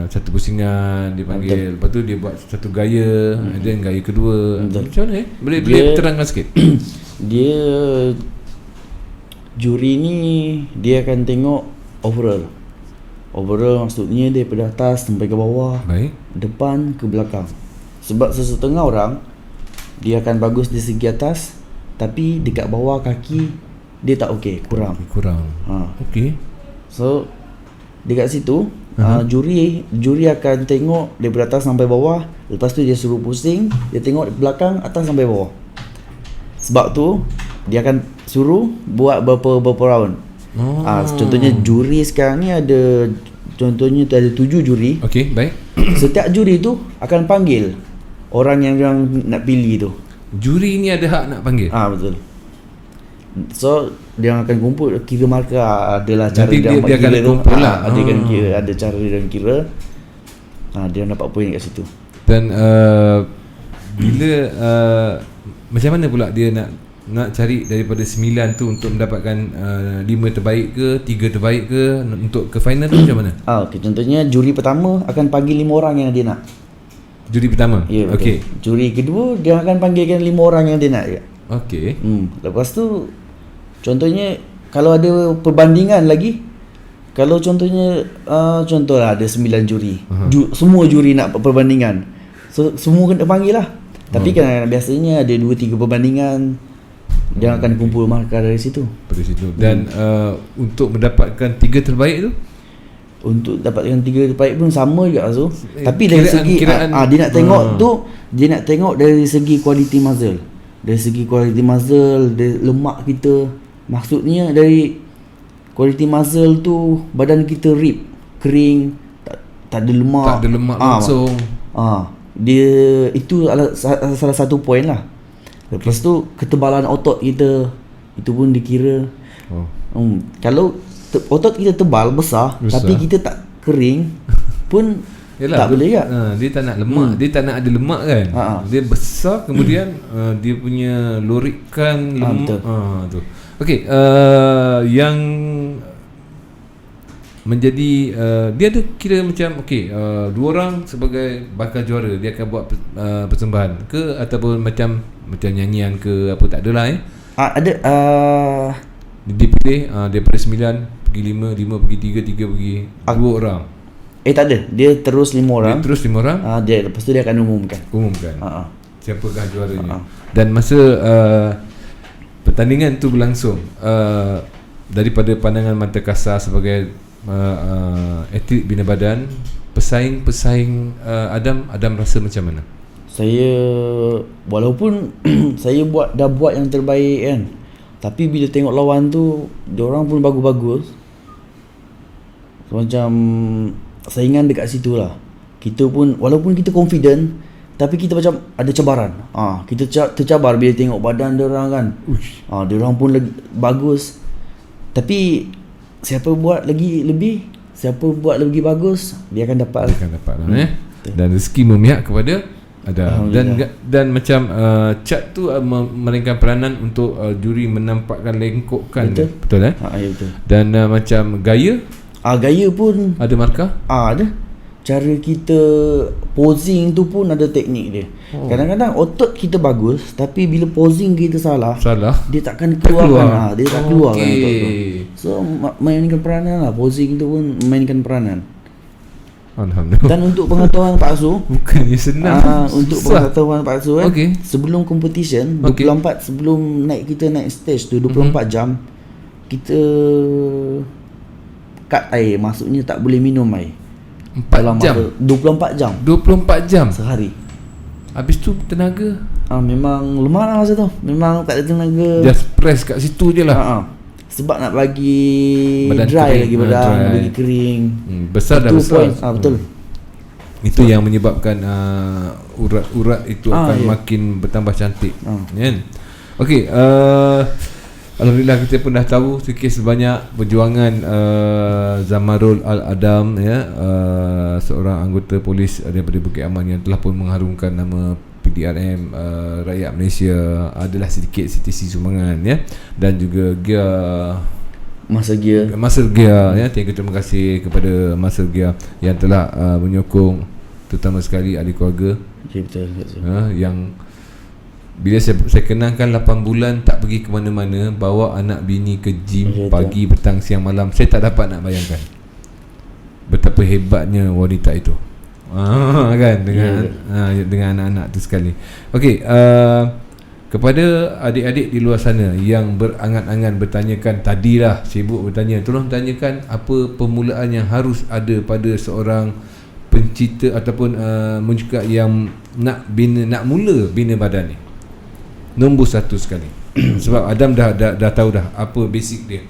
satu pusingan dia panggil, lepas tu dia buat satu gaya, dan gaya kedua. Macam mana boleh terangkan sikit? Dia juri ni dia akan tengok overall maksudnya daripada atas sampai ke bawah, depan ke belakang. Sebab sesetengah orang dia akan bagus di segi atas, tapi dekat bawah kaki dia tak okey, kurang. Okey. So dekat situ juri akan tengok daripada atas sampai bawah, lepas tu dia suruh pusing, dia tengok belakang, atas sampai bawah. Sebab tu dia akan suruh buat berapa round. Contohnya juri sekarang ni ada, contohnya tu ada 7 juri. Okey, baik. Setiap juri tu akan panggil orang yang nak pilih tu. Juri ni ada hak nak panggil? Betul. So dia akan kumpul, kira markah, adalah cara dia akan kumpul lah. Dia akan kira, ada cara dia akan kira. Dia dapat poin kat situ. Dan bila macam mana pula dia nak cari daripada 9 tu untuk mendapatkan 5 terbaik ke, 3 terbaik ke, untuk ke final tu macam mana? Okey, contohnya juri pertama akan panggil 5 orang yang dia nak. Juri pertama? Ya, okey. Juri kedua dia akan panggilkan 5 orang yang dia nak juga. Okey. Lepas tu contohnya kalau ada perbandingan lagi, kalau contohnya contohlah ada 9 juri, semua juri nak perbandingan, so semua kena panggil lah. Tapi kan biasanya ada 2-3 perbandingan, dia akan kumpul markah dari situ. Dan untuk mendapatkan 3 terbaik tu, untuk dapatkan 3 terbaik pun sama juga so. Tapi dari segi dia nak tengok tu, dia nak tengok dari segi quality muscle. Dari segi quality muscle, dari lemak kita. Maksudnya dari quality muscle tu badan kita rip, kering, tak ada lemak. Tak ada lemak langsung. Dia itu salah satu poin lah. Lepas tu ketebalan otot kita, itu pun dikira. Kalau otot kita tebal, besar, tapi kita tak kering pun tak boleh tak? Dia tak nak lemak, dia tak nak ada lemak kan. Dia besar, kemudian dia punya lorikkan lemak. Tu. Okey, yang menjadi dia ada kira macam dua orang sebagai bakal juara, dia akan buat persembahan ke, ataupun macam nyanyian ke, apa, tak adalah ada dia pilih daripada 9 pergi 5 pergi 3 pergi 2 orang. Tak ada, dia terus 5 orang. Dia terus 5 orang. Dia lepas tu dia akan umumkan siapakah juaranya. Dan masa pertandingan tu berlangsung, daripada pandangan mata kasar sebagai atlet bina badan, pesaing Adam rasa macam mana? Saya walaupun saya dah buat yang terbaik kan, tapi bila tengok lawan tu, diorang pun bagus-bagus, macam saingan dekat situ lah. kita pun walaupun kita confident, tapi kita macam ada cabaran. Kita tercabar bila tengok badan dia orang kan. Dia orang pun lagi bagus. Tapi siapa buat lagi lebih, siapa buat lagi bagus, dia akan dapat. Dan rezeki memihak kepada ada. Dan macam Chad tu memainkan peranan untuk juri menampakkan lengkokkan. Betul ya, betul. Dan macam gaya, gaya pun ada markah. Ada. Cara kita posing tu pun ada teknik dia. Kadang-kadang otot kita bagus, tapi bila posing kita salah, dia takkan keluar. Dia tak keluar kan otot tu. So mainkan peranan lah. Posing tu pun mainkan peranan. Alhamdulillah. Dan untuk pengetahuan Pak Su, bukannya senang. Untuk pengetahuan Pak Su sebelum competition 24 sebelum kita naik stage tu 24 jam kita cut air, maksudnya tak boleh minum air. 4 jam? 24 jam. 24 jam sehari. Habis tu tenaga memang lemah lah masa tu. Memang tak ada tenaga. Just press kat situ je lah. Sebab nak bagi badan dry kering, lagi badan, bagi kering. Besar dah besar. Betul. Itu yang menyebabkan urat-urat itu akan makin bertambah cantik. Kan? Okey, alhamdulillah kita pun dah tahu sikit sebanyak perjuangan Zamarul Al-Adam, seorang anggota polis daripada Bukit Aman yang telah pun mengharumkan nama PDRM rakyat Malaysia. Adalah sedikit CTC sumbangan dan juga Muscle Gear terima kasih kepada Muscle Gear yang telah menyokong terutama sekali ahli keluarga. Betul. Yang bila saya kenangkan 8 bulan tak pergi ke mana-mana, bawa anak bini ke gym pagi, petang, siang, malam, saya tak dapat nak bayangkan betapa hebatnya wanita itu. Kan dengan anak-anak tu sekali. Okey, kepada adik-adik di luar sana yang berangan-angan bertanyakan, tadilah sibuk bertanya, tolong tanyakan apa permulaan yang harus ada pada seorang pencipta ataupun muncikak yang nak mula bina badan ni. Nombor 1 sekali. Sebab Adam dah tahu dah apa basic dia.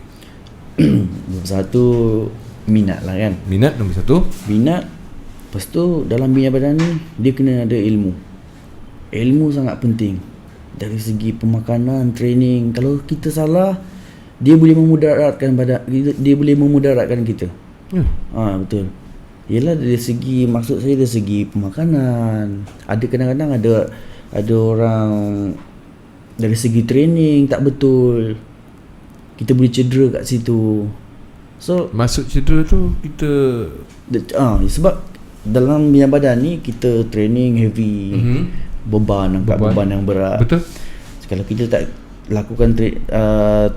Nombor 1 minat lah kan. Minat nombor 1. Minat. Lepas tu dalam bina badan ni dia kena ada ilmu. Ilmu sangat penting. Dari segi pemakanan, training. Kalau kita salah, dia boleh memudaratkan kita. Betul. Yalah, dari segi, maksud saya dari segi pemakanan. Ada kadang-kadang ada orang dari segi training tak betul, kita boleh cedera kat situ. So maksud cedera tu kita sebab dalam bina badan ni kita training heavy, beban yang berat. Betul. Kalau kita tak lakukan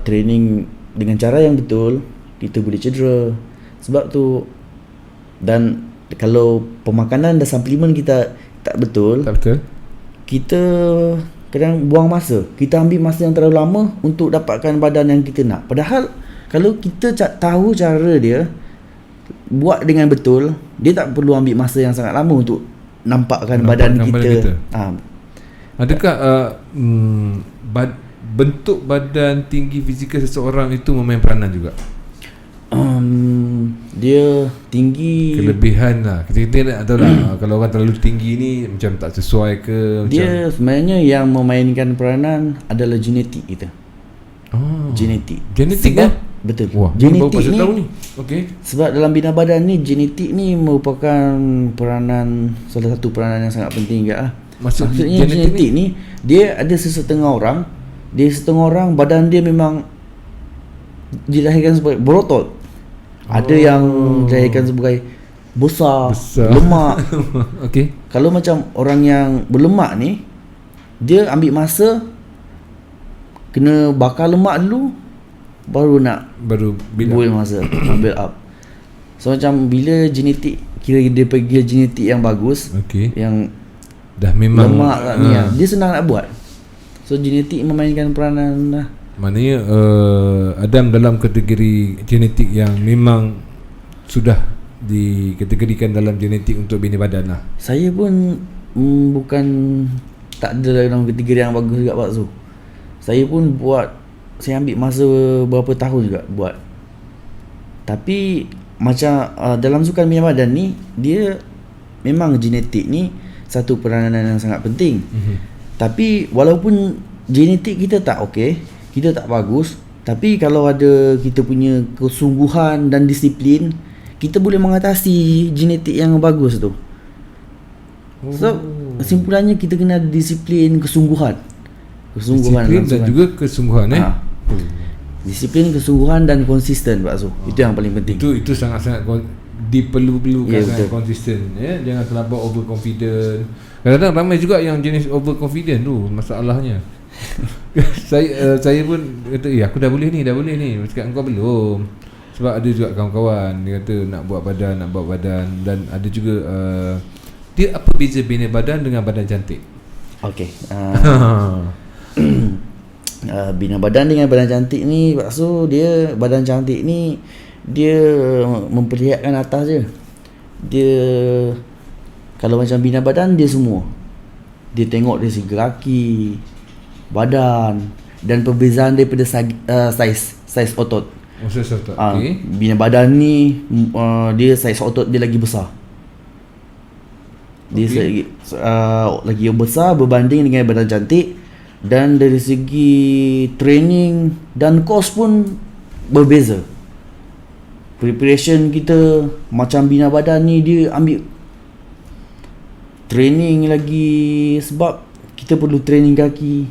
training dengan cara yang betul, kita boleh cedera. Sebab tu, dan kalau pemakanan dan suplemen kita tak betul, kita kadang buang masa. Kita ambil masa yang terlalu lama untuk dapatkan badan yang kita nak. Padahal kalau kita tahu cara dia, buat dengan betul, dia tak perlu ambil masa yang sangat lama untuk nampakkan badan kita. Adakah bentuk badan tinggi fizikal seseorang itu memain peranan juga? Dia tinggi, kelebihan lah. Kita nak tahu lah. Kalau orang terlalu tinggi ni macam tak sesuai ke, dia sebenarnya yang memainkan peranan adalah genetik kita. Genetik kan? Betul. Genetik ni, sebab dalam bina badan ni, genetik ni merupakan salah satu peranan yang sangat penting juga lah. Maksudnya genetik ni dia ada setengah orang badan dia memang dilahirkan sebagai berotot. Ada yang dilahirkan sebagai besar. Lemak. Kalau macam orang yang berlemak ni, dia ambil masa, kena bakar lemak dulu, baru build masa, build up. So macam bila genetik, kira dia pergi genetik yang bagus, yang dah memang lemak ni dia senang nak buat. So genetik memainkan peranan lah. Maknanya Adam dalam kategori genetik yang memang sudah dikategorikan dalam genetik untuk bina badan lah. Saya pun bukan tak ada dalam kategori yang bagus juga Pak Su. Saya pun saya ambil masa berapa tahun juga buat. Tapi macam dalam sukan bina badan ni, dia memang genetik ni satu peranan yang sangat penting. Tapi walaupun genetik kita tak okey, kita tak bagus, tapi kalau ada kita punya kesungguhan dan disiplin, kita boleh mengatasi genetik yang bagus tu. So kesimpulannya kita kena ada disiplin, kesungguhan disiplin dan juga kesungguhan. Disiplin, kesungguhan dan konsisten, Pak Su. Itu yang paling penting. Itu sangat-sangat diperlukan, sangat konsisten, ya. Jangan terlampau overconfident. Kadang-kadang ramai juga yang jenis overconfident tu masalahnya. saya pun kata, aku dah boleh ni. Cakap engkau belum. Sebab ada juga kawan-kawan dia kata nak buat badan, dan ada juga dia apa beza bina badan dengan badan cantik? Okey. Bina badan dengan badan cantik ni, Pak Su, dia badan cantik ni dia memperlihatkan atas je. Dia kalau macam bina badan dia semua. Dia tengok dari segi kaki, badan dan perbezaan daripada saiz otot. Saiz otot. Okay. Bina badan ni dia saiz otot dia lagi besar. Dia lagi besar berbanding dengan badan cantik, dan dari segi training dan kos pun berbeza. Preparation kita macam bina badan ni dia ambil training lagi, sebab kita perlu training kaki.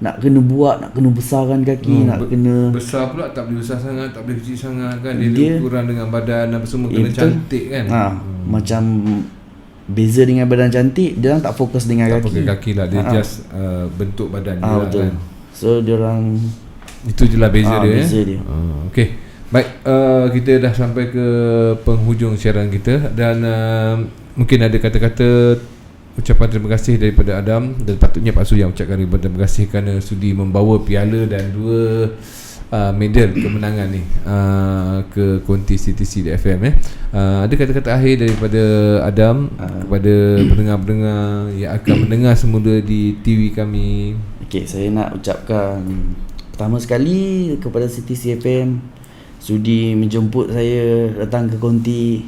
Nak kena buat, nak kena besarkan kaki, nak kena besar pula, tak boleh besar sangat, tak boleh kecil sangat kan. Dia kurang dengan badan apa semua, kena cantik kan. Macam beza dengan badan cantik, dia orang tak fokus dengan tak kaki. Tak pakai kaki lah, dia just bentuk badan dia betul kan. So dia orang itu je lah beza dia. Beza dia. Okey. Baik, kita dah sampai ke penghujung siaran kita, dan mungkin ada kata-kata ucapan terima kasih daripada Adam, dan patutnya Pak Su yang ucapkan terima kasih kerana sudi membawa piala dan 2 medal kemenangan ni ke konti CTC di FM. Ada kata-kata akhir daripada Adam kepada pendengar-pendengar yang akan mendengar semula di TV kami? Okey, saya nak ucapkan pertama sekali kepada CTC FM sudi menjemput saya datang ke konti,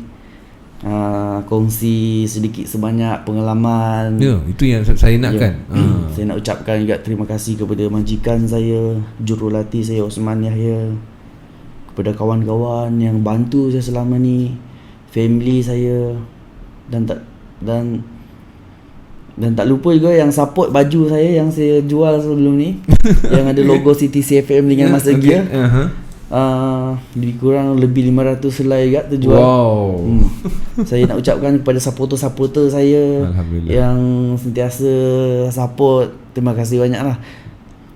kongsi sedikit sebanyak pengalaman. Ya, itu yang saya nakkan. Saya nak ucapkan juga terima kasih kepada majikan saya, jurulatih saya Osman Yahya, kepada kawan-kawan yang bantu saya selama ni, family saya, dan tak lupa juga yang support baju saya yang saya jual sebelum ni yang ada logo CTC FM dengan masa gear. Lebih kurang lebih 500 helai juga terjual. Wow. Saya nak ucapkan kepada supporter-supporter saya yang sentiasa support. Terima kasih banyak lah.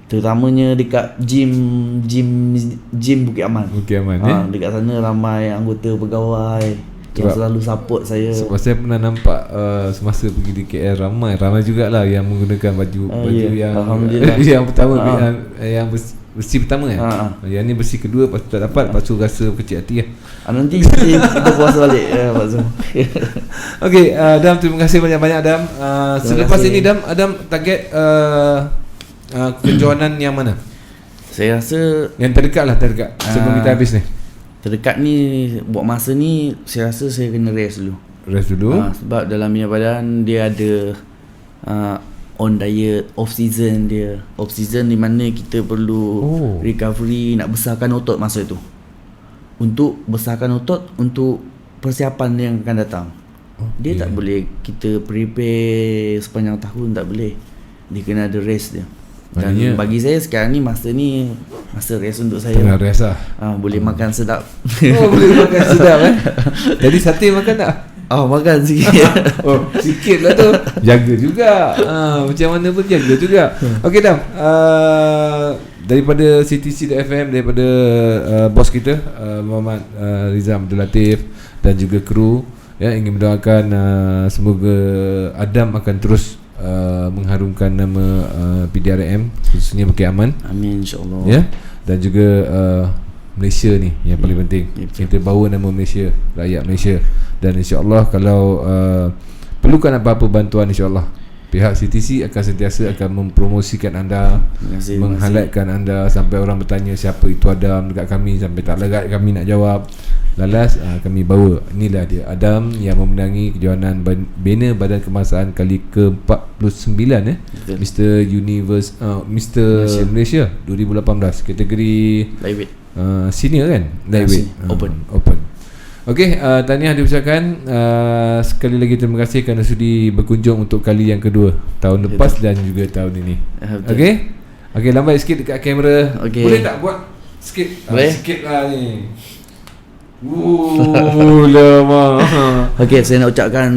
Terutamanya dekat gym Bukit Aman. Dekat sana ramai anggota pegawai yang selalu support saya. Sebab saya pernah nampak semasa pergi di KL, ramai jugalah yang menggunakan baju yang Alhamdulillah. yang pertama yang besi pertama kan. Yang ni besi kedua, lepas tu tak dapat, lepas tu rasa kecil hati lah. Nanti kita puas balik Pak Zul. Okey, Adam, terima kasih banyak-banyak Adam. Selepas ini Adam target kejohanan yang mana? Saya rasa yang terdekat sebelum kita habis ni. Terdekat ni buat masa ni saya rasa saya kena rest dulu. Sebab dalam bina badan dia ada on diet, off season di mana kita perlu recovery, nak besarkan otot masa tu. Untuk besarkan otot untuk persiapan yang akan datang. Dia tak boleh kita prepare sepanjang tahun, tak boleh. Dia kena ada rest dia. Dan bagi saya sekarang ni masa rest untuk saya. Tengah rest lah. Boleh makan sedap. Boleh makan sedap Jadi sate makan tak? Makan sikit. Sikit lah tu. Jaga juga. Macam mana pun jaga juga. Okey Dam, daripada CTC.FM, daripada bos kita Muhammad Rizal Abdul Latif dan juga kru, ya, ingin mendoakan semoga Adam akan terus mengharumkan nama PDRM, khususnya Bukit Aman. Amin, insyaAllah. Ya, dan juga Malaysia ni yang paling penting. Kita bawa nama Malaysia, rakyat Malaysia. Dan insyaAllah kalau perlukan apa-apa bantuan, insyaAllah Pihak CTC akan sentiasa akan mempromosikan anda, meng-highlightkan anda sampai orang bertanya siapa itu Adam dekat kami, sampai tak legat kami nak jawab. Lalas kami bawa, inilah dia Adam yang memenangi kejohanan bina Badan Kebangsaan kali ke-49 Mr. Universe Mr. Malaysia 2018 kategori lightweight, senior kan, lightweight, open. Okey, tahniah diucapkan. Sekali lagi terima kasih kerana sudi berkunjung untuk kali yang kedua tahun lepas dan juga tahun ini. Okey, lambat sikit dekat kamera. Boleh tak buat sikit? Sikit lah ni. Lama. Okey, saya nak ucapkan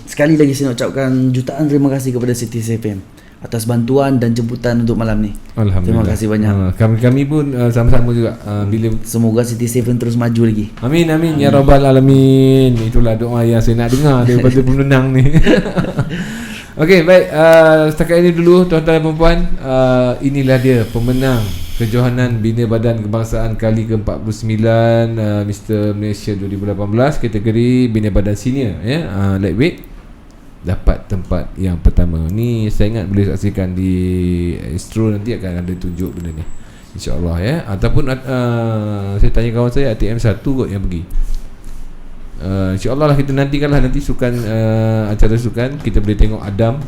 sekali lagi saya nak ucapkan jutaan terima kasih kepada City FM atas bantuan dan jemputan untuk malam ni. Alhamdulillah. Terima kasih banyak. Kami pun sama-sama juga bila semoga City FM terus maju lagi. Amin ya rabbal alamin. Itulah doa yang saya nak dengar daripada pemenang ni. Okey, baik, setakat ini dulu tuan-tuan dan puan-puan. Inilah dia pemenang kejohanan Bina Badan Kebangsaan kali ke-49 Mr. Malaysia 2018 kategori Bina Badan Senior lightweight, dapat tempat yang pertama. Ni saya ingat boleh saksikan di Astro, nanti akan ada tunjuk benda ni, InsyaAllah ataupun saya tanya kawan saya ATM1 kot yang pergi. InsyaAllah lah kita nantikanlah nanti sukan, acara sukan kita boleh tengok Adam.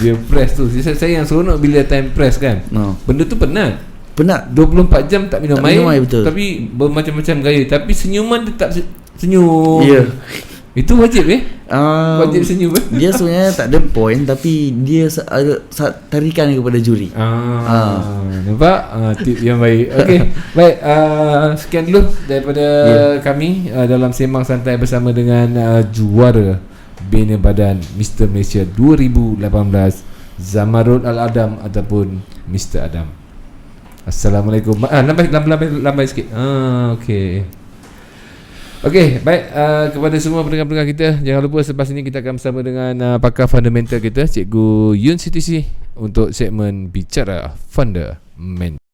Dia press tu. Saya yang seronok bila time press kan. Benda tu penat 24 jam tak minum air, tapi bermacam-macam gaya, tapi senyuman tetap senyum. Itu wajib wajib senyum. Dia sebenarnya tak ada point, tapi dia tarikan kepada juri. Nampak tip yang baik. Okey, baik, sekian dulu daripada kami dalam sembang santai bersama dengan juara Bina Badan Mr. Malaysia 2018 Zamarul Al-Adam ataupun Mr. Adam. Assalamualaikum. Lambai sikit. Okey, baik, kepada semua pendengar-pendengar kita, jangan lupa selepas ini kita akan bersama dengan pakar fundamental kita, Cikgu Yun CTC, untuk segmen Bicara Fundamental.